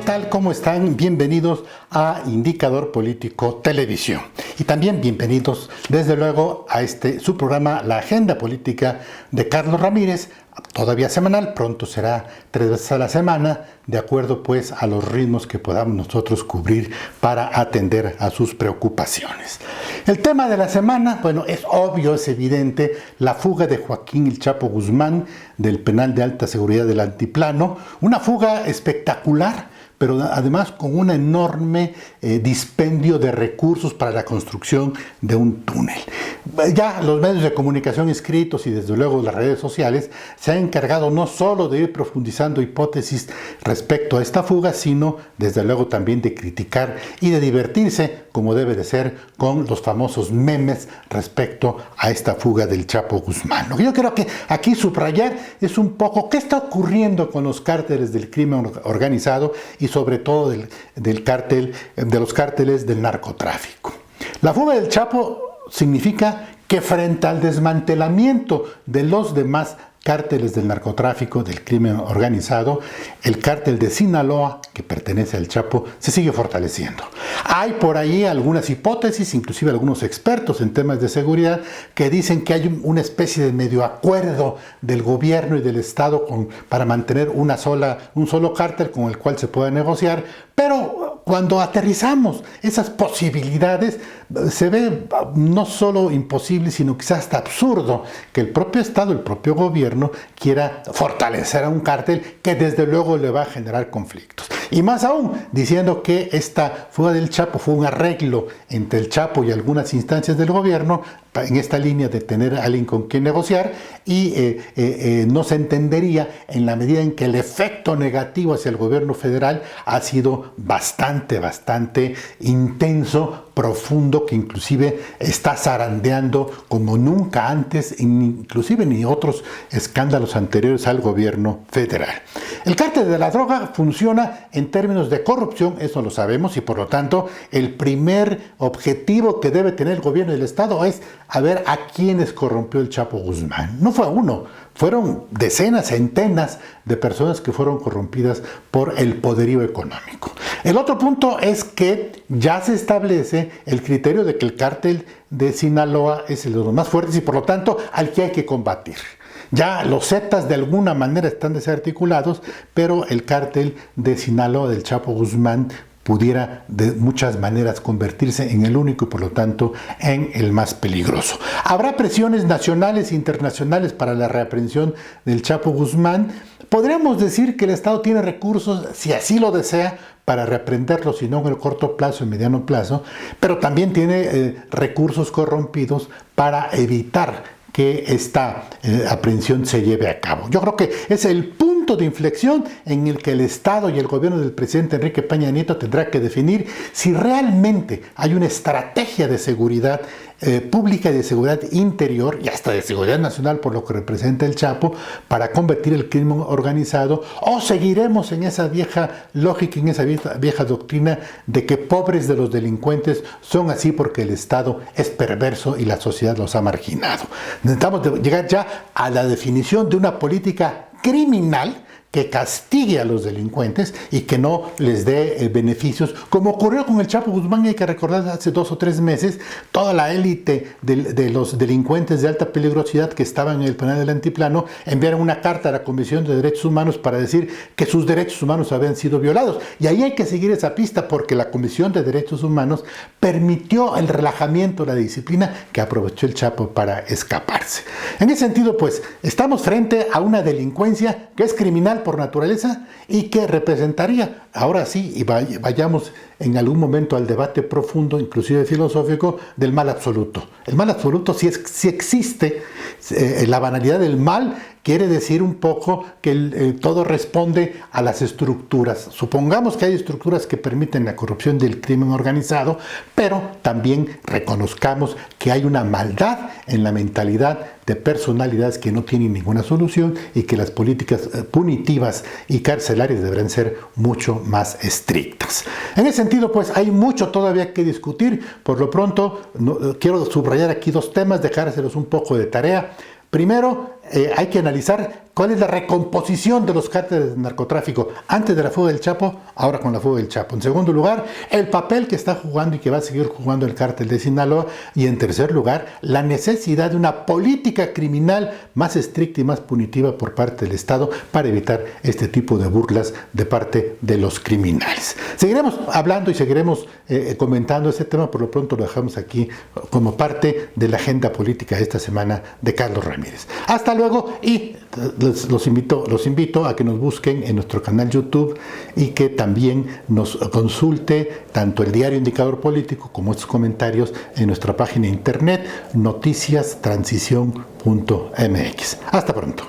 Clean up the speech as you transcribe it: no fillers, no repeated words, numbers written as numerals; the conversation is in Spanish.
tal? ¿Cómo están? Bienvenidos a Indicador Político Televisión. Y también bienvenidos, desde luego, a su programa, La Agenda Política de Carlos Ramírez, todavía semanal, pronto será 3 veces a la semana, de acuerdo pues a los ritmos que podamos nosotros cubrir para atender a sus preocupaciones. El tema de la semana, bueno, es obvio, es evidente, la fuga de Joaquín El Chapo Guzmán del penal de alta seguridad del Altiplano, una fuga espectacular, pero además con un enorme dispendio de recursos para la construcción de un túnel. Ya los medios de comunicación escritos y desde luego las redes sociales se han encargado no solo de ir profundizando hipótesis respecto a esta fuga, sino desde luego también de criticar y de divertirse, como debe de ser, con los famosos memes respecto a esta fuga del Chapo Guzmán. Lo que yo creo que aquí subrayar es un poco qué está ocurriendo con los cárteles del crimen organizado y sobre todo de los cárteles del narcotráfico. La fuga del Chapo significa que frente al desmantelamiento de los demás cárteles del narcotráfico, del crimen organizado, el cártel de Sinaloa, que pertenece al Chapo, se sigue fortaleciendo. Hay por ahí algunas hipótesis, inclusive algunos expertos en temas de seguridad, que dicen que hay una especie de medio acuerdo del gobierno y del Estado para mantener un solo cártel con el cual se pueda negociar, pero cuando aterrizamos esas posibilidades, se ve no solo imposible, sino quizás hasta absurdo que el propio Estado, el propio gobierno, quiera fortalecer a un cártel que desde luego le va a generar conflictos. Y más aún, diciendo que esta fuga del Chapo fue un arreglo entre el Chapo y algunas instancias del gobierno en esta línea de tener a alguien con quien negociar y no se entendería en la medida en que el efecto negativo hacia el gobierno federal ha sido bastante intenso, profundo, que inclusive está zarandeando como nunca antes, inclusive ni otros escándalos anteriores al gobierno federal. El cártel de la droga funciona en términos de corrupción, eso lo sabemos, y por lo tanto el primer objetivo que debe tener el gobierno del Estado es a ver a quiénes corrompió el Chapo Guzmán. No fue uno, fueron decenas, centenas de personas que fueron corrompidas por el poderío económico. El otro punto es que ya se establece el criterio de que el cártel de Sinaloa es el de los más fuertes y por lo tanto al que hay que combatir. Ya los Zetas de alguna manera están desarticulados, pero el cártel de Sinaloa del Chapo Guzmán pudiera de muchas maneras convertirse en el único y por lo tanto en el más peligroso. Habrá presiones nacionales e internacionales para la reaprehensión del Chapo Guzmán. Podríamos decir que el Estado tiene recursos, si así lo desea, para reaprenderlo, si no en el corto plazo, en mediano plazo, pero también tiene recursos corrompidos para evitar que esta aprehensión se lleve a cabo. Yo creo que es el punto de inflexión en el que el Estado y el gobierno del presidente Enrique Peña Nieto tendrá que definir si realmente hay una estrategia de seguridad pública y de seguridad interior y hasta de seguridad nacional por lo que representa el Chapo para combatir el crimen organizado, o seguiremos en esa vieja lógica, en esa vieja doctrina de que pobres de los delincuentes son así porque el Estado es perverso y la sociedad los ha marginado. Necesitamos llegar ya a la definición de una política criminal que castigue a los delincuentes y que no les dé beneficios, como ocurrió con el Chapo Guzmán. Hay que recordar hace 2 o 3 meses, toda la élite de los delincuentes de alta peligrosidad que estaban en el penal del Altiplano enviaron una carta a la Comisión de Derechos Humanos para decir que sus derechos humanos habían sido violados. Y ahí hay que seguir esa pista porque la Comisión de Derechos Humanos permitió el relajamiento, la disciplina que aprovechó el Chapo para escaparse. En ese sentido, pues, estamos frente a una delincuencia que es criminal por naturaleza y que representaría, ahora sí, y vayamos en algún momento al debate profundo, inclusive filosófico, del mal absoluto. El mal absoluto, si existe, la banalidad del mal quiere decir un poco que todo responde a las estructuras. Supongamos que hay estructuras que permiten la corrupción del crimen organizado, pero también reconozcamos que hay una maldad en la mentalidad de personalidades que no tienen ninguna solución y que las políticas punitivas y carcelarias deberán ser mucho más estrictas. En ese sentido, pues hay mucho todavía que discutir. Por lo pronto, quiero subrayar aquí 2 temas, dejárselos un poco de tarea. Primero, hay que analizar cuál es la recomposición de los cárteles de narcotráfico antes de la fuga del Chapo, ahora con la fuga del Chapo. En segundo lugar, el papel que está jugando y que va a seguir jugando el cártel de Sinaloa. Y en tercer lugar, la necesidad de una política criminal más estricta y más punitiva por parte del Estado para evitar este tipo de burlas de parte de los criminales. Seguiremos hablando y seguiremos comentando ese tema. Por lo pronto lo dejamos aquí como parte de la agenda política de esta semana de Carlos Ramírez. Hasta luego y los invito a que nos busquen en nuestro canal YouTube y que también nos consulte tanto el diario Indicador Político como estos comentarios en nuestra página de internet noticiastransición.mx. Hasta pronto.